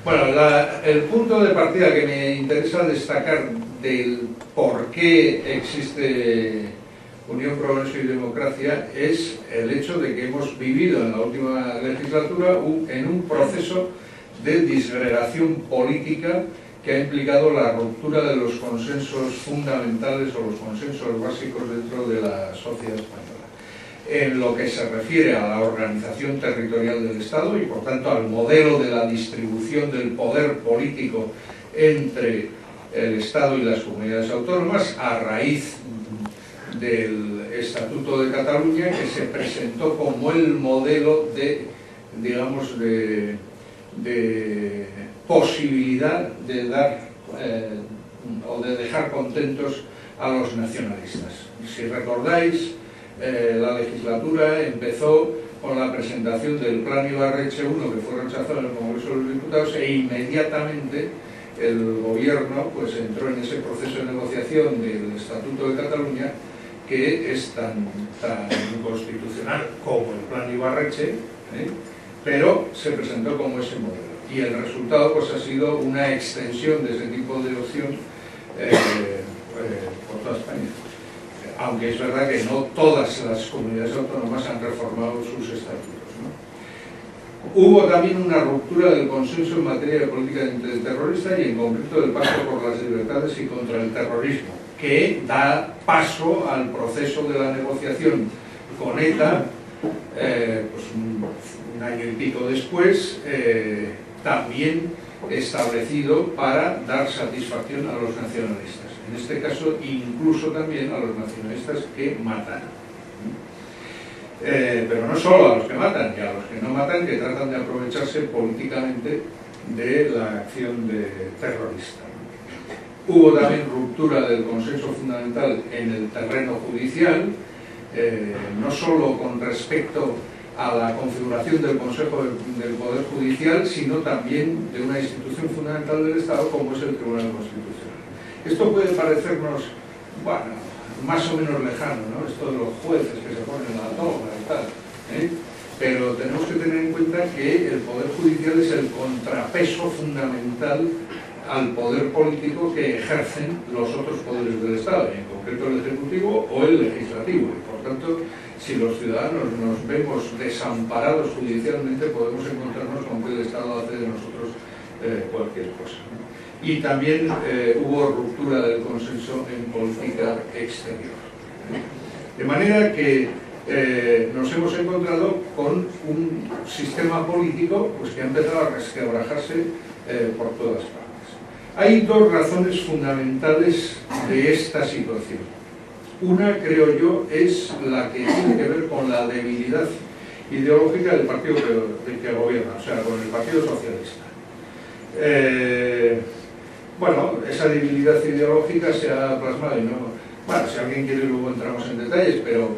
Bueno, el punto de partida que me interesa destacar del por qué existe Unión, Progreso y Democracia es el hecho de que hemos vivido en la última legislatura en un proceso de disgregación política que ha implicado la ruptura de los consensos fundamentales o los consensos básicos dentro de la sociedad española. En lo que se refiere a la organización territorial del Estado y por tanto al modelo de la distribución del poder político entre el Estado y las comunidades autónomas a raíz del Estatuto de Cataluña, que se presentó como el modelo de, digamos, de posibilidad de dar o de dejar contentos a los nacionalistas. Si recordáis, la legislatura empezó con la presentación del Plan Ibarretxe I, que fue rechazado en el Congreso de los Diputados, e inmediatamente el gobierno pues entró en ese proceso de negociación del Estatuto de Cataluña, que es tan inconstitucional como el Plan Ibarretxe, pero se presentó como ese modelo. Y el resultado pues ha sido una extensión de ese tipo de opción por toda España. Aunque es verdad que no todas las comunidades autónomas han reformado sus estatutos, ¿no? Hubo también una ruptura del consenso en materia de política antiterrorista y en concreto del Pacto por las Libertades y contra el Terrorismo, que da paso al proceso de la negociación con ETA, pues un año y pico después, también establecido para dar satisfacción a los nacionalistas. En este caso, incluso también a los nacionalistas que matan. Pero no solo a los que matan, y a los que no matan, que tratan de aprovecharse políticamente de la acción terrorista. Hubo también ruptura del consenso fundamental en el terreno judicial, no solo con respecto a la configuración del Consejo del Poder Judicial, sino también de una institución fundamental del Estado como es el Tribunal Constitucional. Esto puede parecernos, bueno, más o menos lejano, ¿no? Esto de los jueces que se ponen a la toma y tal, pero tenemos que tener en cuenta que el Poder Judicial es el contrapeso fundamental al poder político que ejercen los otros poderes del Estado, en concreto el Ejecutivo o el Legislativo, y por tanto, si los ciudadanos nos vemos desamparados judicialmente, podemos encontrarnos con que el Estado hace de nosotros cualquier cosa, ¿no? Y también hubo ruptura del consenso en política exterior. De manera que nos hemos encontrado con un sistema político pues, que ha empezado a resquebrajarse por todas partes. Hay dos razones fundamentales de esta situación. Una, creo yo, es la que tiene que ver con la debilidad ideológica del partido que gobierna, o sea, con el Partido Socialista. Bueno, esa debilidad ideológica se ha plasmado, y no, bueno, si alguien quiere luego entramos en detalles, pero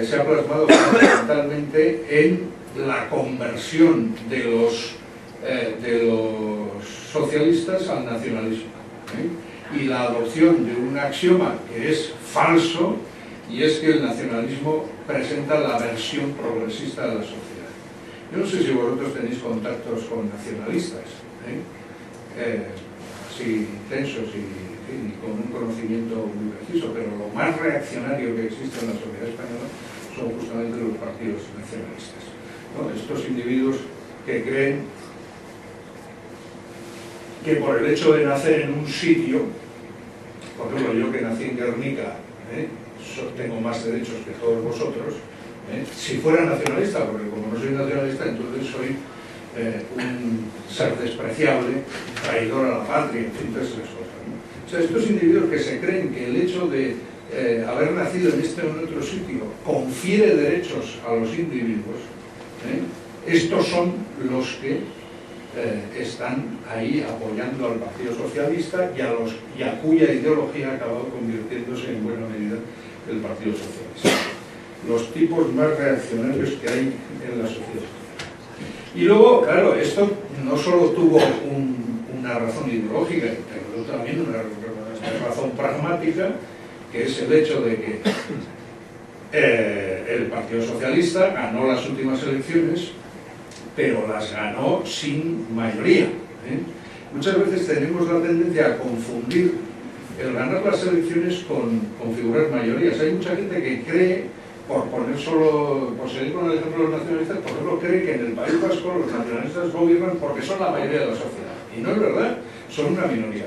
se ha plasmado fundamentalmente en la conversión de los socialistas al nacionalismo, y la adopción de un axioma que es falso, y es que el nacionalismo presenta la versión progresista de la sociedad. Yo no sé si vosotros tenéis contactos con nacionalistas, así intensos y con un conocimiento muy preciso, pero lo más reaccionario que existe en la sociedad española son justamente los partidos nacionalistas, ¿no? Estos individuos que creen que por el hecho de nacer en un sitio, por ejemplo, yo que nací en Guernica, tengo más derechos que todos vosotros, si fuera nacionalista, porque como no soy nacionalista, entonces soy un ser despreciable, traidor a la patria, en fin, todas esas cosas, ¿no? O sea, estos individuos que se creen que el hecho de haber nacido en este o en otro sitio confiere derechos a los individuos, estos son los que están ahí apoyando al Partido Socialista y a cuya ideología ha acabado convirtiéndose en buena medida el Partido Socialista. Los tipos más reaccionarios que hay en la sociedad. Y luego, claro, esto no solo tuvo una razón ideológica, pero también una razón pragmática, que es el hecho de que el Partido Socialista ganó las últimas elecciones, pero las ganó sin mayoría, Muchas veces tenemos la tendencia a confundir el ganar las elecciones con configurar mayorías. Hay mucha gente que cree, por seguir con el ejemplo de los nacionalistas, por ejemplo, cree que en el País Vasco los nacionalistas gobiernan porque son la mayoría de la sociedad. Y no es verdad, son una minoría.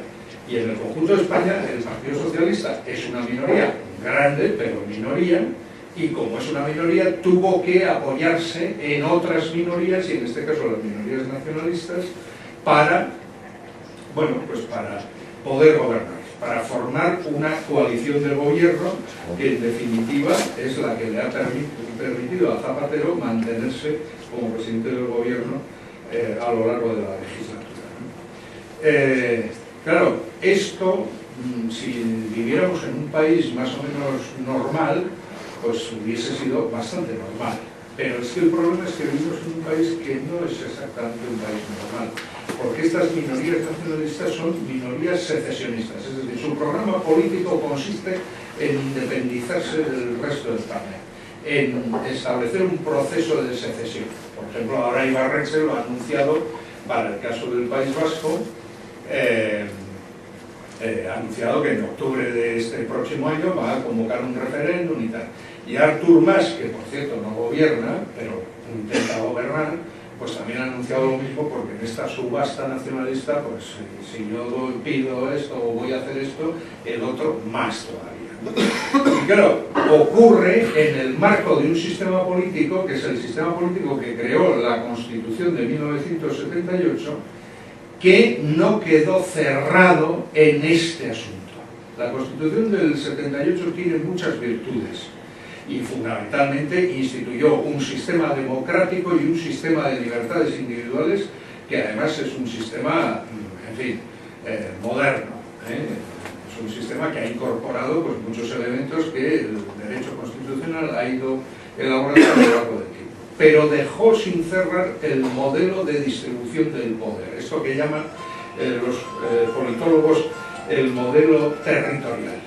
Y en el conjunto de España, el Partido Socialista es una minoría grande, pero minoría, y como es una minoría, tuvo que apoyarse en otras minorías, y en este caso las minorías nacionalistas, para poder gobernar, para formar una coalición de gobierno que en definitiva es la que le ha permitido a Zapatero mantenerse como presidente del gobierno a lo largo de la legislatura. Claro, esto, si viviéramos en un país más o menos normal, pues hubiese sido bastante normal. Pero es que el problema es que vivimos en un país que no es exactamente un país normal, porque estas minorías nacionalistas son minorías secesionistas, es decir, su programa político consiste en independizarse del resto de España, en establecer un proceso de secesión. Por ejemplo, ahora Ibarretxe lo ha anunciado para el caso del País Vasco, ha anunciado que en octubre de este próximo año va a convocar un referéndum y tal. Y Artur Mas, que por cierto no gobierna, pero intenta gobernar, pues también ha anunciado lo mismo, porque en esta subasta nacionalista, pues si yo pido esto o voy a hacer esto, el otro más todavía. Y claro, ocurre en el marco de un sistema político, que es el sistema político que creó la Constitución de 1978, que no quedó cerrado en este asunto. La Constitución del 78 tiene muchas virtudes y fundamentalmente instituyó un sistema democrático y un sistema de libertades individuales que además es un sistema, en fin, moderno. Es un sistema que ha incorporado pues, muchos elementos que el derecho constitucional ha ido elaborando a lo largo del tiempo. Pero dejó sin cerrar el modelo de distribución del poder, esto que llaman los politólogos el modelo territorial.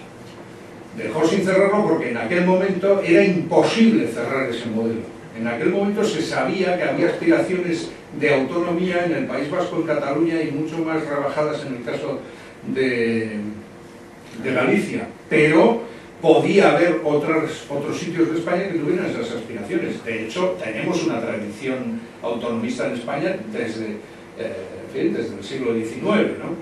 Dejó sin cerrarlo porque en aquel momento era imposible cerrar ese modelo. En aquel momento se sabía que había aspiraciones de autonomía en el País Vasco, en Cataluña, y mucho más rebajadas en el caso de Galicia, pero podía haber otros sitios de España que tuvieran esas aspiraciones. De hecho, tenemos una tradición autonomista en España desde el siglo XIX, ¿no?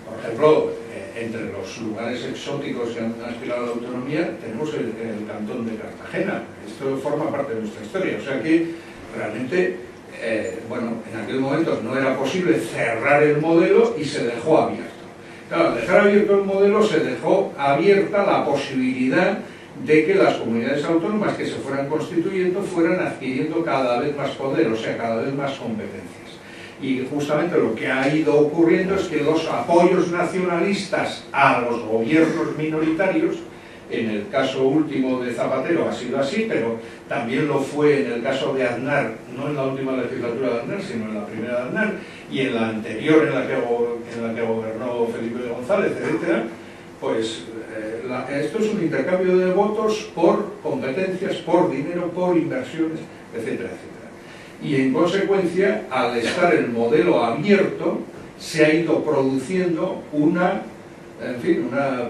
Por ejemplo, entre los lugares exóticos que han aspirado a la autonomía tenemos el cantón de Cartagena. Esto forma parte de nuestra historia, o sea que realmente en aquel momento no era posible cerrar el modelo y se dejó abierto. Claro, al dejar abierto el modelo se dejó abierta la posibilidad de que las comunidades autónomas que se fueran constituyendo fueran adquiriendo cada vez más poder, o sea, cada vez más competencias. Y justamente lo que ha ido ocurriendo es que los apoyos nacionalistas a los gobiernos minoritarios, en el caso último de Zapatero ha sido así, pero también lo fue en el caso de Aznar, no en la última legislatura de Aznar, sino en la primera de Aznar, y en la anterior en la que gobernó Felipe González, etc. Pues esto es un intercambio de votos por competencias, por dinero, por inversiones, etcétera, etcétera. Y en consecuencia, al estar el modelo abierto, se ha ido produciendo una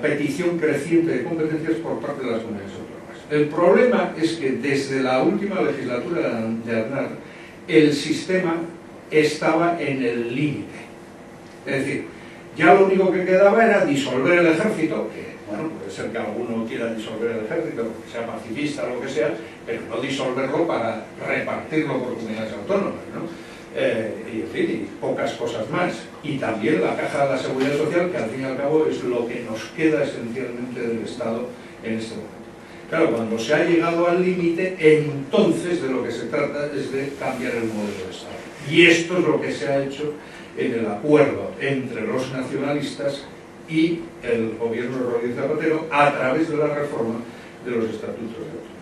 petición creciente de competencias por parte de las comunidades autónomas. El problema es que desde la última legislatura de Aznar, el sistema estaba en el límite. Es decir, ya lo único que quedaba era disolver el ejército, que bueno, puede ser que alguno quiera disolver el ejército, porque sea pacifista o lo que sea, pero no disolverlo para repartirlo por comunidades autónomas, ¿no? Y pocas cosas más. Y también la caja de la seguridad social, que al fin y al cabo es lo que nos queda esencialmente del Estado en este momento. Claro, cuando se ha llegado al límite, entonces de lo que se trata es de cambiar el modelo de Estado. Y esto es lo que se ha hecho en el acuerdo entre los nacionalistas y el gobierno de Rodríguez Zapatero a través de la reforma de los estatutos de autonomía.